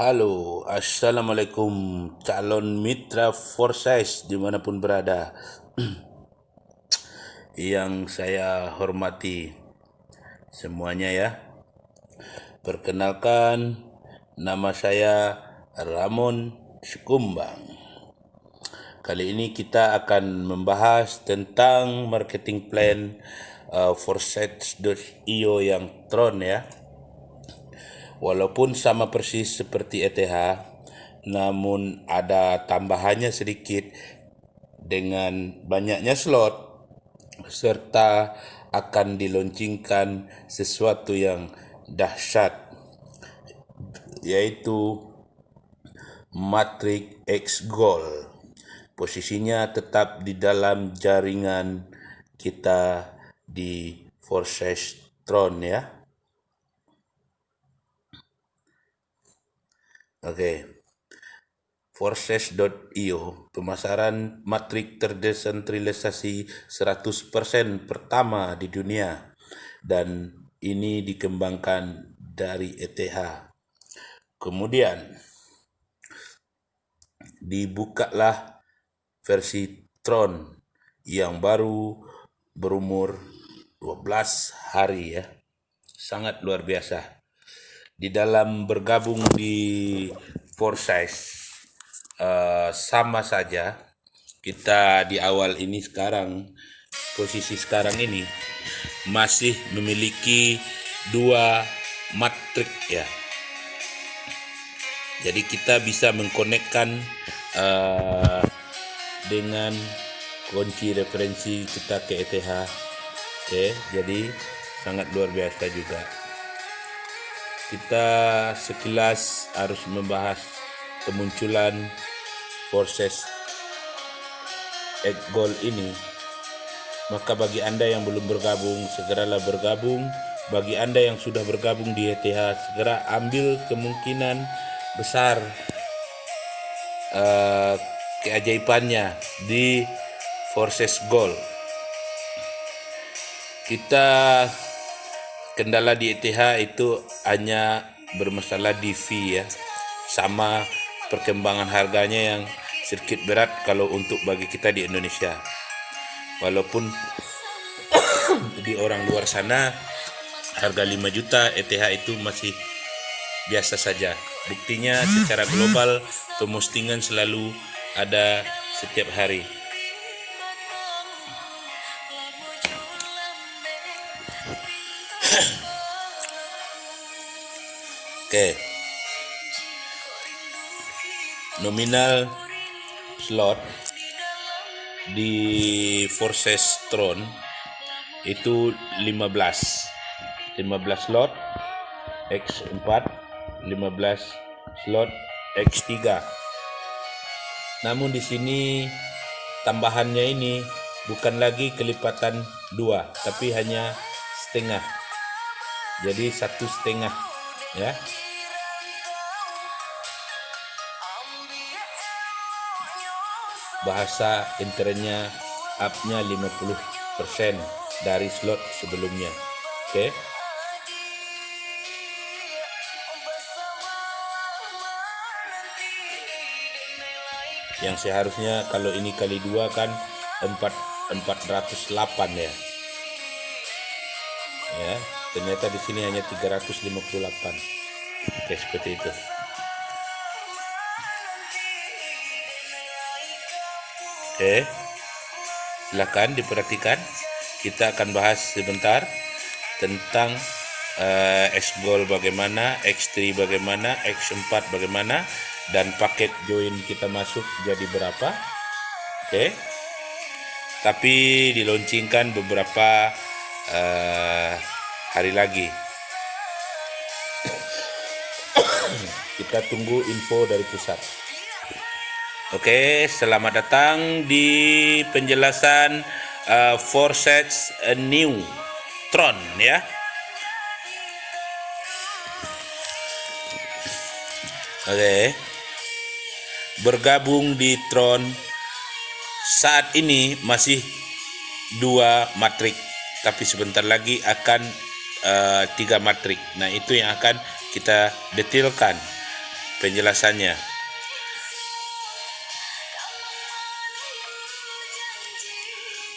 Halo, Assalamualaikum calon mitra Forsyth dimanapun berada. Yang saya hormati semuanya ya. Perkenalkan, nama saya Ramon Sikumbang. Kali ini kita akan membahas tentang marketing plan Forsyth.io yang Tron ya. Walaupun sama persis seperti ETH, namun ada tambahannya sedikit dengan banyaknya slot serta akan diluncurkan sesuatu yang dahsyat, yaitu Matrix X Gold. Posisinya tetap di dalam jaringan kita di Forsyth Tron ya. Oke. Forsyth.io, pemasaran matrik terdesentralisasi 100% pertama di dunia, dan ini dikembangkan dari ETH. Kemudian dibukalah versi Tron yang baru berumur 12 hari ya. Sangat luar biasa. Di dalam bergabung di Forsyth, sama saja kita di awal ini posisi sekarang ini masih memiliki 2 matrik ya. Jadi kita bisa mengkonekkan dengan kunci referensi kita ke ETH. Oke, jadi sangat luar biasa juga. Kita sekilas harus membahas kemunculan Forsyth X Gold ini. Maka bagi Anda yang belum bergabung, segeralah bergabung. Bagi Anda yang sudah bergabung di ETH, segera ambil kemungkinan besar keajaibannya di Forsyth Gold. Kita kendala di ETH itu hanya bermasalah di fee ya, sama perkembangan harganya yang sedikit berat kalau untuk bagi kita di Indonesia. Walaupun di orang luar sana harga 5 juta ETH itu masih biasa saja. Buktinya secara global pemostingan selalu ada setiap hari. Oke. Nominal slot di Forsyth Tron itu 15 slot X4, 15 slot X3. Namun di sini tambahannya ini bukan lagi kelipatan 2, tapi hanya setengah. Jadi 1,5 ya. Bahasa internetnya up-nya 50% dari slot sebelumnya. Oke. Yang seharusnya kalau ini kali 2 kan 408 ya. Ya, ternyata di sini hanya 358. Oke, seperti itu. Oke, silakan diperhatikan. Kita akan bahas sebentar tentang X Gold bagaimana, X3 bagaimana, X4 bagaimana, dan paket join kita masuk jadi berapa. Oke. Tapi diluncurkan beberapa hari lagi. Kita tunggu info dari pusat. Oke, selamat datang di penjelasan Forsyth New Tron ya. Oke. Bergabung di Tron saat ini masih 2 matrik, tapi sebentar lagi akan 3 matrik. Nah, itu yang akan kita detailkan. penjelasannya.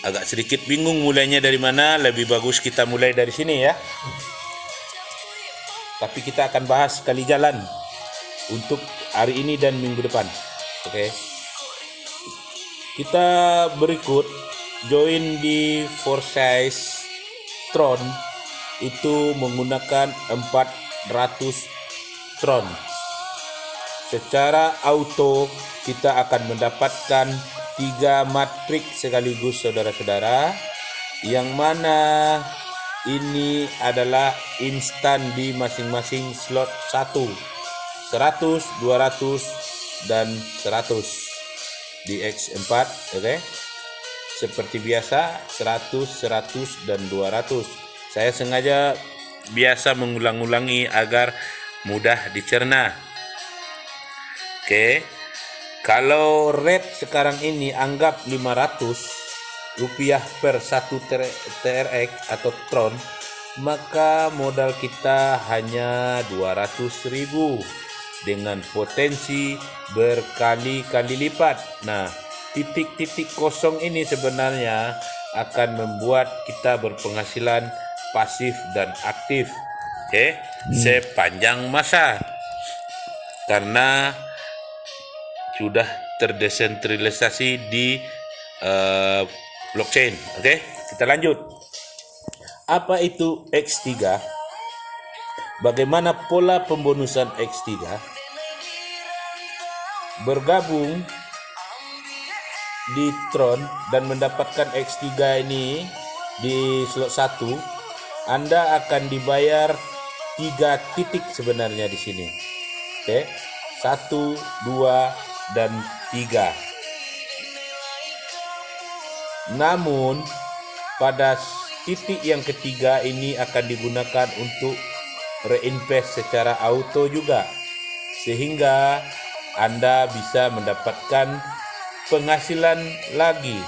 Agak sedikit bingung mulainya dari mana, lebih bagus kita mulai dari sini ya. Tapi kita akan bahas sekali jalan untuk hari ini dan minggu depan. Oke. Kita berikut join di Forsyth Tron itu menggunakan 400 Tron. Secara auto kita akan mendapatkan 3 matrik sekaligus saudara-saudara, yang mana ini adalah instan di masing-masing slot 1, 100, 200 dan 100 di X4. Oke. Seperti biasa 100, 100 dan 200. Saya sengaja biasa mengulang-ulangi agar mudah dicerna. Oke. Kalau rate sekarang ini anggap 500 rupiah per 1 TRX atau Tron, maka modal kita hanya 200.000 dengan potensi berkali-kali lipat. Nah, titik-titik kosong ini sebenarnya akan membuat kita berpenghasilan pasif dan aktif sepanjang masa, karena sudah terdesentralisasi di blockchain. Oke, kita lanjut. Apa itu X3? Bagaimana pola pembonusan X3? Bergabung di Tron dan mendapatkan X3 ini di slot 1, Anda akan dibayar 3 titik sebenarnya di sini. Oke, 1, 2 dan 3. Namun pada titik yang ketiga ini akan digunakan untuk reinvest secara auto juga, sehingga Anda bisa mendapatkan penghasilan lagi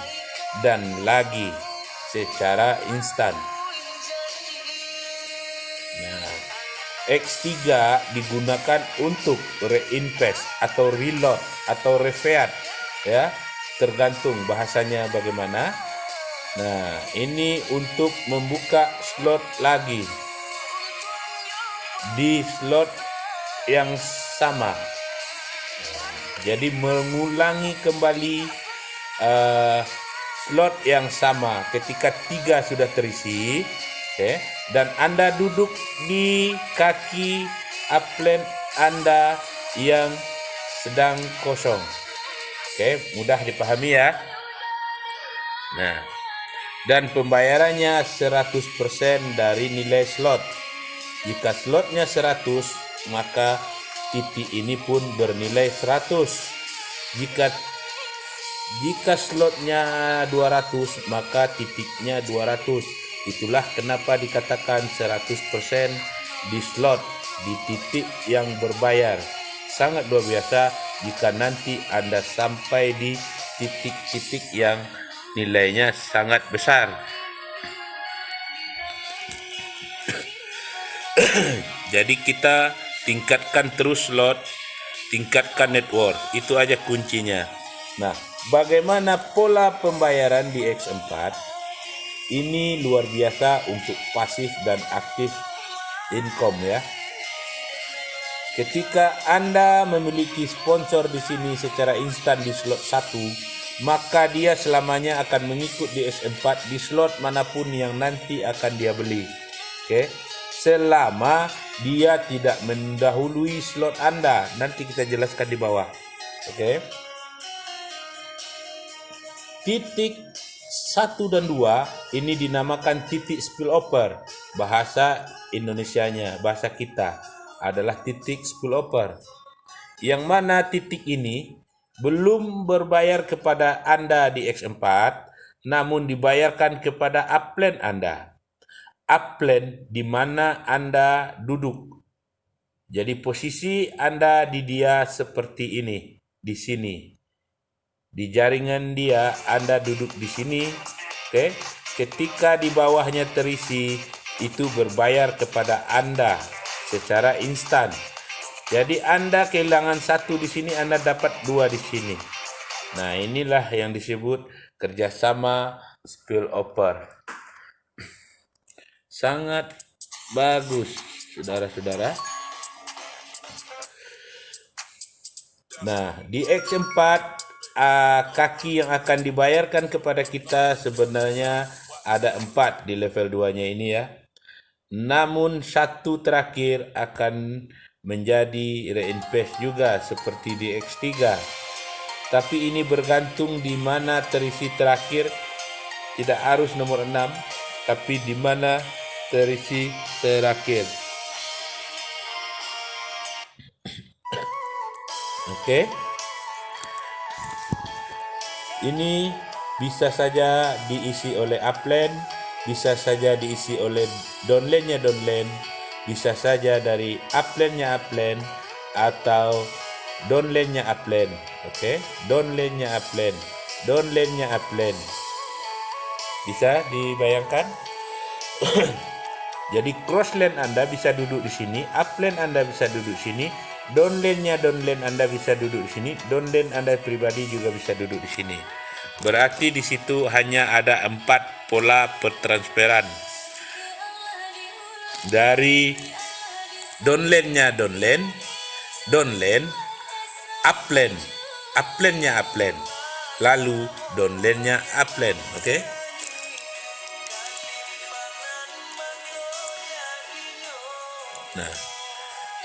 dan lagi secara instan. Nah, X3 digunakan untuk reinvest atau reload atau refiat ya, tergantung bahasanya bagaimana. Nah, ini untuk membuka slot lagi di slot yang sama. Jadi mengulangi kembali slot yang sama ketika 3 sudah terisi, dan Anda duduk di kaki upline Anda yang sedang kosong. Mudah dipahami ya. Nah, dan pembayarannya 100% dari nilai slot. Jika slotnya 100, maka titik ini pun bernilai 100. Jika slotnya 200, maka titiknya 200. Itulah kenapa dikatakan 100% di slot, di titik yang berbayar. Sangat luar biasa jika nanti Anda sampai di titik-titik yang nilainya sangat besar. Jadi kita tingkatkan terus slot, tingkatkan network. Itu aja kuncinya. Nah, bagaimana pola pembayaran di X4? Ini luar biasa untuk pasif dan aktif income ya. Ketika Anda memiliki sponsor di sini secara instan di slot 1, maka dia selamanya akan mengikut di S4 di slot manapun yang nanti akan dia beli. Selama dia tidak mendahului slot Anda. Nanti kita jelaskan di bawah. Titik 1 dan 2 ini dinamakan titik spillover. Bahasa Indonesianya, bahasa kita adalah titik spillover. Yang mana titik ini belum berbayar kepada Anda di X4, namun dibayarkan kepada upline Anda. Upline di mana Anda duduk. Jadi posisi Anda di dia seperti ini, di sini. Di jaringan dia Anda duduk di sini, Ketika di bawahnya terisi, itu berbayar kepada Anda secara instan. Jadi Anda kehilangan satu di sini, Anda dapat dua di sini. Nah, inilah yang disebut kerjasama spillover. Sangat bagus, saudara-saudara. Nah, di X4 kaki yang akan dibayarkan kepada kita sebenarnya ada 4 di level 2-nya ini ya. Namun satu terakhir akan menjadi reinvest juga seperti di X3. Tapi ini bergantung di mana terisi terakhir, tidak harus nomor 6, tapi di mana terisi terakhir. Oke. Ini bisa saja diisi oleh upland, bisa saja diisi oleh downlandnya downland, bisa saja dari uplandnya upland atau downlandnya upland. Oke, downlandnya upland, downlandnya upland. Bisa dibayangkan? Jadi crossland Anda bisa duduk di sini, upland Anda bisa duduk di sini, downlandnya downland Anda bisa duduk di sini, downland Anda pribadi juga bisa duduk di sini. Berarti di situ hanya ada 4 pola pertransferan. Dari downlandnya downland, downland, upland, uplandnya upland, lalu downlandnya upland. Oke? Nah,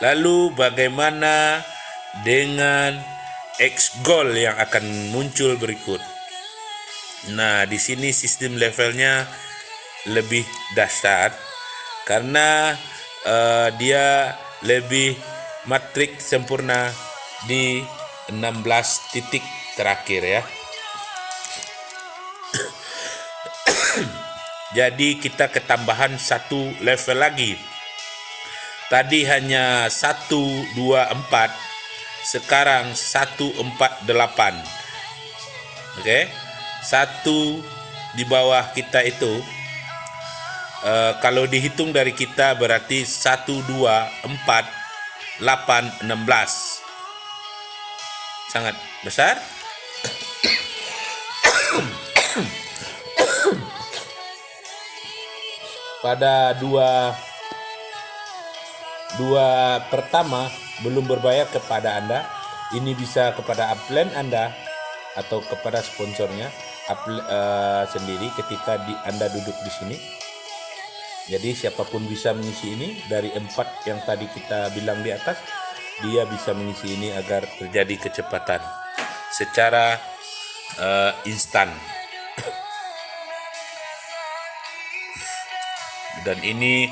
lalu bagaimana dengan X goal yang akan muncul berikut? Nah, di sini sistem levelnya lebih dahsyat karena dia lebih matrik sempurna di 16 titik terakhir ya. Jadi kita ketambahan satu level lagi. Tadi hanya 1, 2, 4, sekarang 1, 4, 8. Oke, satu di bawah kita itu kalau dihitung dari kita berarti 1, 2, 4, 8, 16. Sangat besar. Pada dua pertama belum berbayar kepada Anda, ini bisa kepada upline Anda atau kepada sponsornya sendiri ketika Anda duduk di sini. Jadi siapapun bisa mengisi ini. Dari 4 yang tadi kita bilang di atas, dia bisa mengisi ini agar terjadi kecepatan secara instan. Dan ini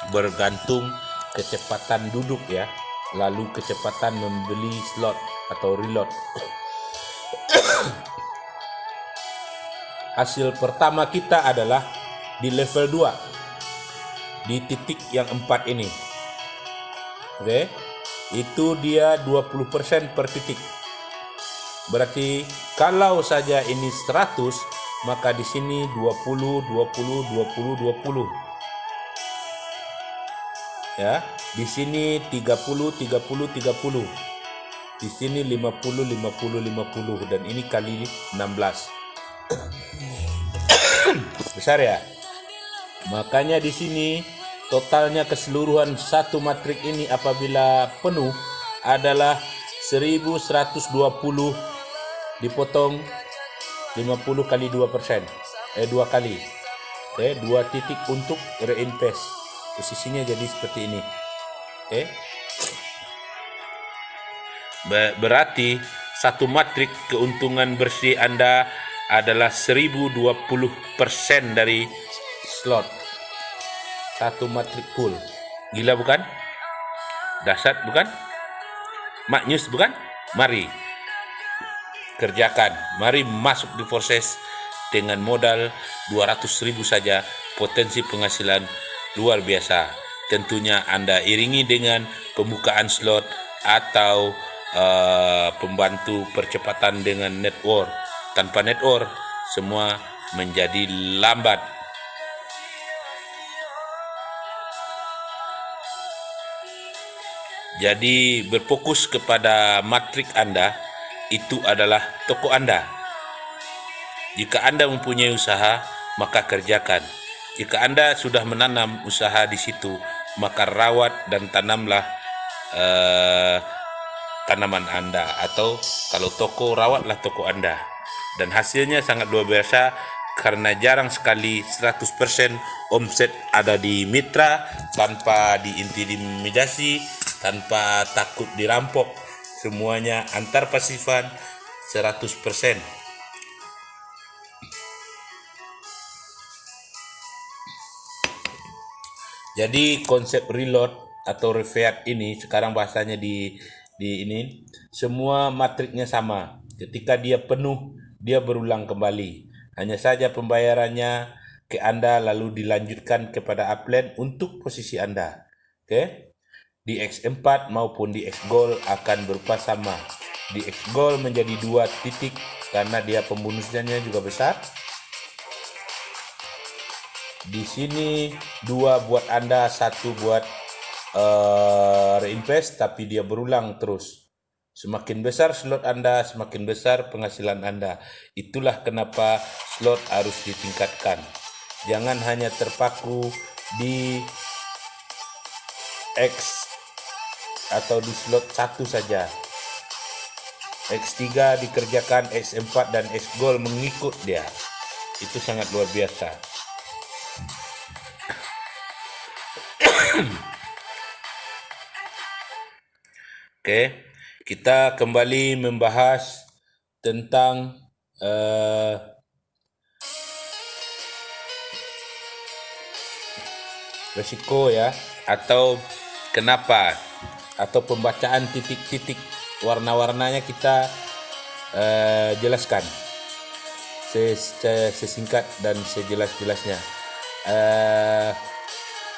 bergantung kecepatan duduk ya, lalu kecepatan membeli slot atau reload. Hasil pertama kita adalah di level 2 di titik yang 4 ini. Oke, itu dia 20% per titik. Berarti kalau saja ini 100, maka di sini 20, 20, 20, 20. Ya, di sini 30, 30, 30. Di sini 50, 50, 50 dan ini kali 16. Besar ya? Makanya di sini totalnya keseluruhan satu matrik ini apabila penuh adalah 1120 dipotong 50 kali 2%. 2 kali. Oke, 2 titik untuk reinvest. Posisinya jadi seperti ini. Oke. Berarti satu matrik keuntungan bersih Anda adalah 1020% dari slot. Satu matrik full. Gila bukan? Dahsyat bukan? Maknyus bukan? Mari kerjakan. Mari masuk di proses dengan modal 200.000 saja, potensi penghasilan luar biasa. Tentunya Anda iringi dengan pembukaan slot atau pembantu percepatan dengan network. Tanpa network, semua menjadi lambat. Jadi berfokus kepada matrik Anda, itu adalah toko Anda. Jika Anda mempunyai usaha, maka kerjakan. Jika Anda sudah menanam usaha di situ, maka rawat dan tanamlah tanaman Anda. Atau kalau toko, rawatlah toko Anda. Dan hasilnya sangat luar biasa, karena jarang sekali 100% omset ada di mitra tanpa diintimidasi, tanpa takut dirampok. Semuanya antar pasifan 100%. Jadi konsep reload atau refiat ini sekarang bahasanya di ini, semua matriknya sama. Ketika dia penuh, dia berulang kembali. Hanya saja pembayarannya ke Anda lalu dilanjutkan kepada upline untuk posisi Anda. Oke? Di X4 maupun di X-Gold akan berupa sama. Di X-Gold menjadi 2 titik karena dia pembonusnya juga besar. Di sini 2 buat Anda, 1 buat reinvest, tapi dia berulang terus. Semakin besar slot Anda, semakin besar penghasilan Anda. Itulah kenapa slot harus ditingkatkan. Jangan hanya terpaku di X atau di slot 1 saja. X3 dikerjakan, X4 dan X-Gold mengikut dia. Itu sangat luar biasa. Oke, kita kembali membahas tentang resiko ya, atau kenapa, atau pembacaan titik-titik warna-warnanya kita jelaskan sesingkat dan sejelas-jelasnya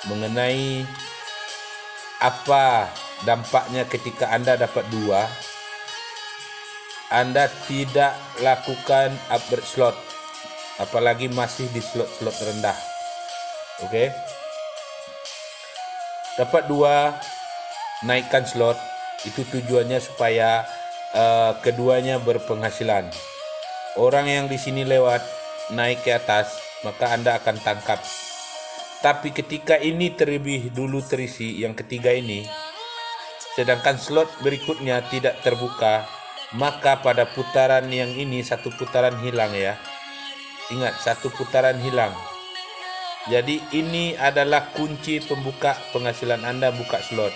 mengenai apa dampaknya ketika Anda dapat 2, Anda tidak lakukan upgrade slot, apalagi masih di slot-slot rendah. Oke. Dapat 2, naikkan slot, itu tujuannya supaya keduanya berpenghasilan. Orang yang di sini lewat naik ke atas, maka Anda akan tangkap. Tapi ketika ini terlebih dulu terisi, yang ketiga ini, sedangkan slot berikutnya tidak terbuka, maka pada putaran yang ini 1 putaran hilang ya. Ingat, 1 putaran hilang. Jadi ini adalah kunci pembuka penghasilan Anda, buka slot.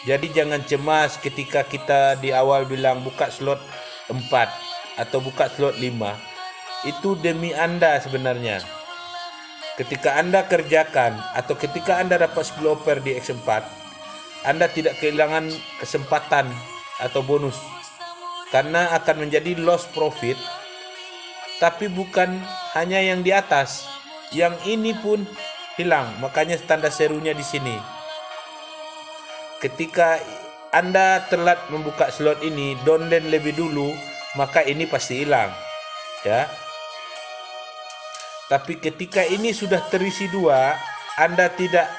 Jadi jangan cemas ketika kita di awal bilang buka slot 4 atau buka slot 5. Itu demi Anda sebenarnya. Ketika Anda kerjakan atau ketika Anda dapat 10 offer di X4, Anda tidak kehilangan kesempatan atau bonus, karena akan menjadi loss profit. Tapi bukan hanya yang di atas, yang ini pun hilang. Makanya tanda serunya di sini. Ketika Anda telat membuka slot ini, downline lebih dulu, maka ini pasti hilang, ya. Tapi ketika ini sudah terisi 2, Anda tidak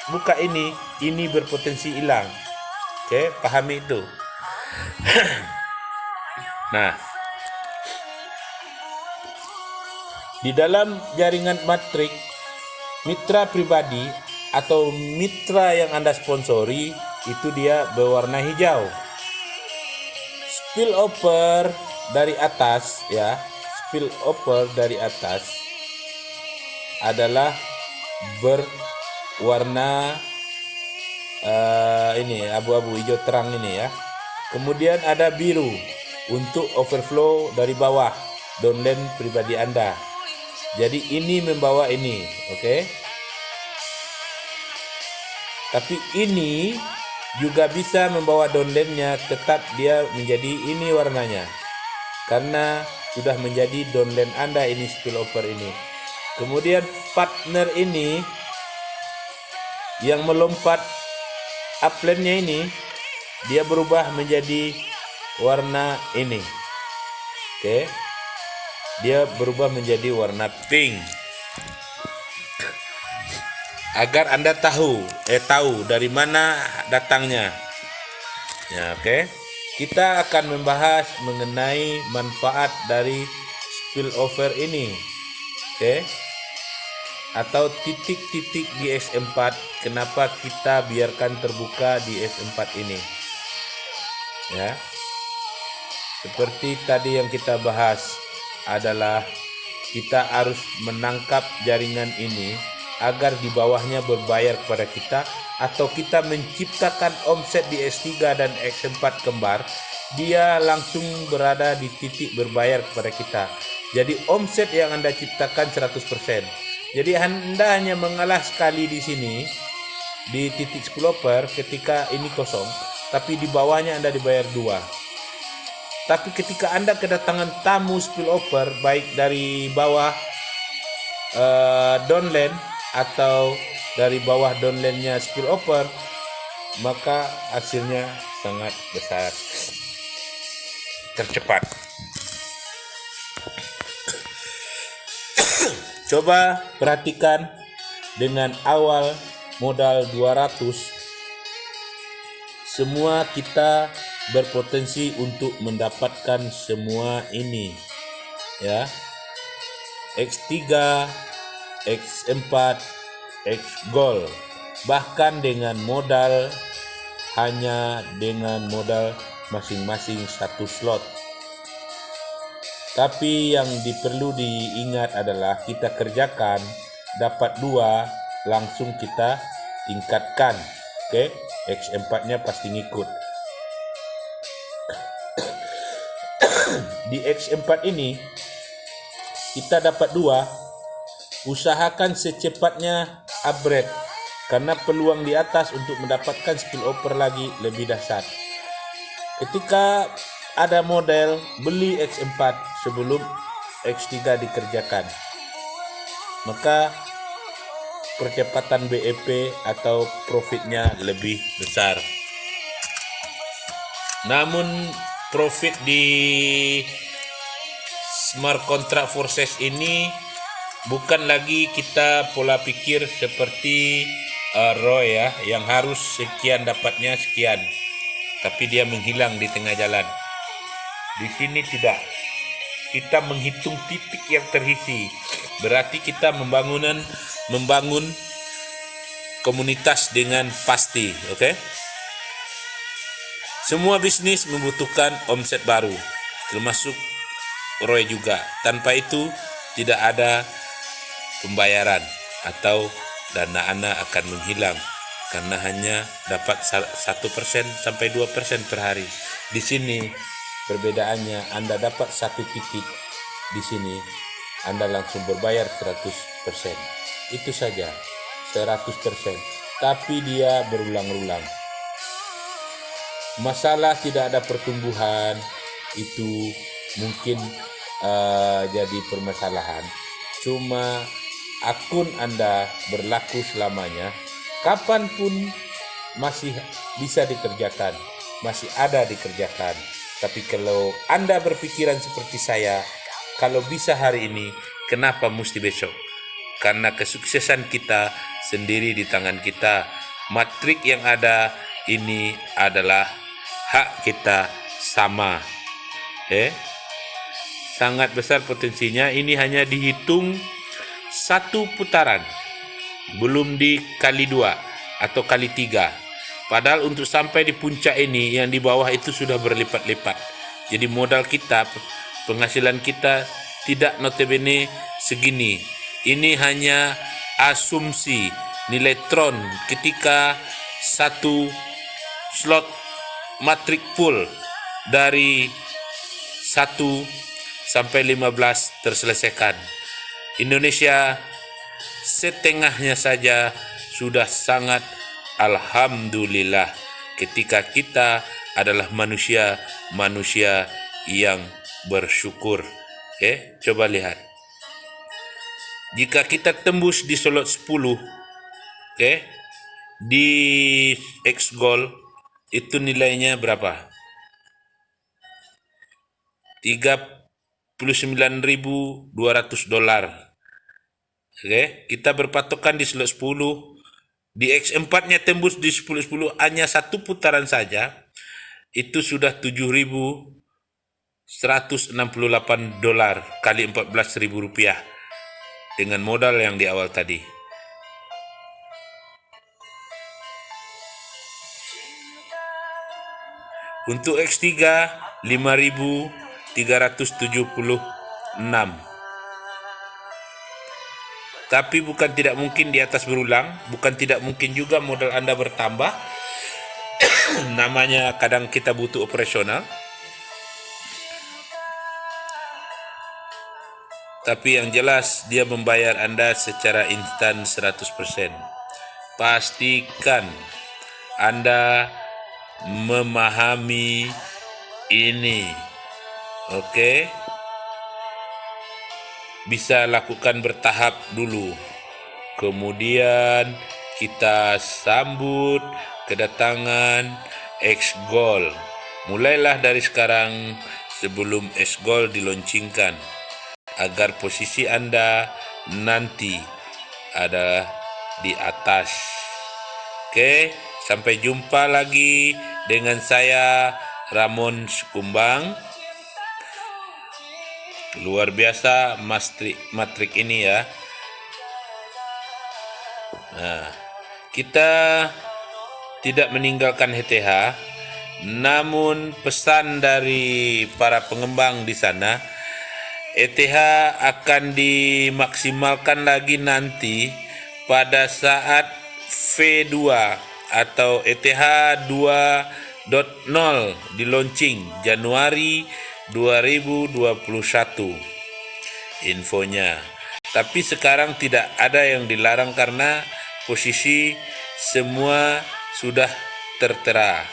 buka ini berpotensi hilang. Oke, pahami itu. Nah, di dalam jaringan matrik, mitra pribadi atau mitra yang Anda sponsori itu dia berwarna hijau. Spillover dari atas ya, spillover dari atas adalah berwarna ini abu-abu hijau terang ini ya. Kemudian ada biru untuk overflow dari bawah downline pribadi Anda. Jadi ini membawa ini, oke? Tapi ini juga bisa membawa downline-nya, tetap dia menjadi ini warnanya, karena sudah menjadi downline Anda ini spillover ini. Kemudian partner ini yang melompat upline-nya ini, dia berubah menjadi warna ini. Oke. Dia berubah menjadi warna pink. Agar Anda tahu dari mana datangnya. Ya, oke. Kita akan membahas mengenai manfaat dari spillover ini. Oke. Atau titik-titik di S4, kenapa kita biarkan terbuka di S4 ini. Ya. Seperti tadi yang kita bahas adalah kita harus menangkap jaringan ini agar di bawahnya berbayar kepada kita, atau kita menciptakan omset di S3 dan S4 kembar, dia langsung berada di titik berbayar kepada kita. Jadi omset yang Anda ciptakan 100%. Jadi Anda hanya mengalah sekali di sini di titik spillover ketika ini kosong, tapi di bawahnya Anda dibayar 2. Tapi ketika Anda kedatangan tamu spillover, baik dari bawah downline atau dari bawah downline-nya spillover, maka hasilnya sangat besar, tercepat. Coba perhatikan, dengan awal modal 200, semua kita berpotensi untuk mendapatkan semua ini, ya. X3, X4, X Gold, bahkan dengan modal hanya dengan modal masing-masing satu slot. Tapi yang perlu diingat adalah kita kerjakan, dapat 2, langsung kita tingkatkan. Oke, X4-nya pasti ngikut. Di X4 ini kita dapat 2, usahakan secepatnya upgrade karena peluang di atas untuk mendapatkan spillover lagi lebih dahsyat. Ketika ada model, beli X4 sebelum X3 dikerjakan, maka percepatan BEP atau profitnya lebih besar. Namun profit di smart contract forces ini bukan lagi kita pola pikir seperti ROI ya, yang harus sekian dapatnya sekian, tapi dia menghilang di tengah jalan. Di sini tidak. Kita menghitung titik yang terisi. Berarti kita membangun komunitas dengan pasti, oke? Semua bisnis membutuhkan omset baru, termasuk ROI juga. Tanpa itu tidak ada pembayaran atau dana Anda akan menghilang karena hanya dapat 1% sampai 2% per hari. Di sini perbedaannya, Anda dapat satu titik, di sini Anda langsung berbayar 100%. Itu saja, 100%. Tapi dia berulang-ulang. Masalah tidak ada pertumbuhan itu mungkin jadi permasalahan. Cuma akun Anda berlaku selamanya, kapanpun masih bisa dikerjakan, masih ada dikerjakan. Tapi kalau Anda berpikiran seperti saya, kalau bisa hari ini, kenapa mesti besok? Karena kesuksesan kita sendiri di tangan kita. Matrik yang ada ini adalah hak kita sama. Sangat besar potensinya. Ini hanya dihitung satu putaran, belum dikali 2 atau kali 3. Padahal untuk sampai di puncak ini, yang di bawah itu sudah berlipat-lipat. Jadi modal kita, penghasilan kita tidak notabene segini. Ini hanya asumsi nilai tron ketika satu slot matrik full dari 1 sampai 15 terselesaikan. Indonesia setengahnya saja sudah sangat alhamdulillah ketika kita adalah manusia yang bersyukur. Coba lihat. Jika kita tembus di slot 10, di X Gold itu nilainya berapa? 39.200 dolar. Kita berpatokan di slot 10. Di X4-nya tembus di 10-10 hanya satu putaran saja. itu sudah $7.168 kali Rp14.000 dengan modal yang di awal tadi. Untuk X3 5.376. Tapi bukan tidak mungkin di atas berulang, bukan tidak mungkin juga modal Anda bertambah. Namanya kadang kita butuh operasional. Tapi yang jelas dia membayar Anda secara instan 100%. Pastikan Anda memahami ini. Oke? Bisa lakukan bertahap dulu. Kemudian kita sambut kedatangan X-Gold. Mulailah dari sekarang sebelum X-Gold diluncurkan, agar posisi Anda nanti ada di atas. Oke, sampai jumpa lagi dengan saya Ramon Sukumbang. Luar biasa matrik ini ya. Nah, kita tidak meninggalkan HTH, namun pesan dari para pengembang di sana, ETH akan dimaksimalkan lagi nanti pada saat V2 atau ETH 2.0 di launching Januari 2021 infonya. Tapi sekarang tidak ada yang dilarang karena posisi semua sudah tertera.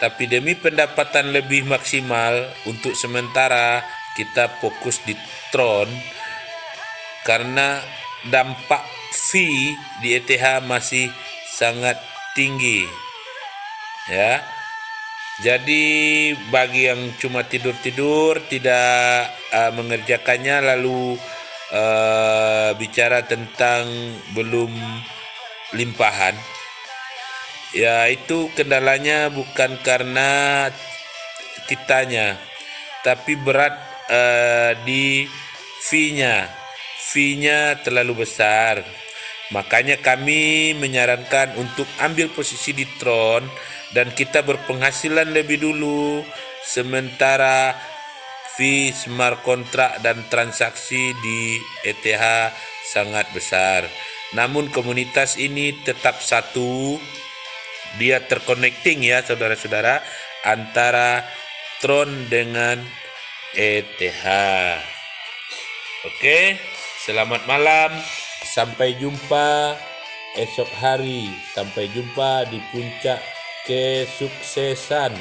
Tapi demi pendapatan lebih maksimal, untuk sementara kita fokus di Tron karena dampak fee di ETH masih sangat tinggi. Ya. Jadi bagi yang cuma tidur-tidur tidak mengerjakannya lalu bicara tentang belum limpahan, ya itu kendalanya bukan karena kitanya, tapi berat di fee-nya. Fee-nya terlalu besar. Makanya kami menyarankan untuk ambil posisi di Tron dan kita berpenghasilan lebih dulu, sementara fee smart contract dan transaksi di ETH sangat besar. Namun komunitas ini tetap satu, dia terconnecting ya saudara-saudara, antara Tron dengan ETH. Oke, selamat malam. Sampai jumpa esok hari. Sampai jumpa di puncak kesuksesan.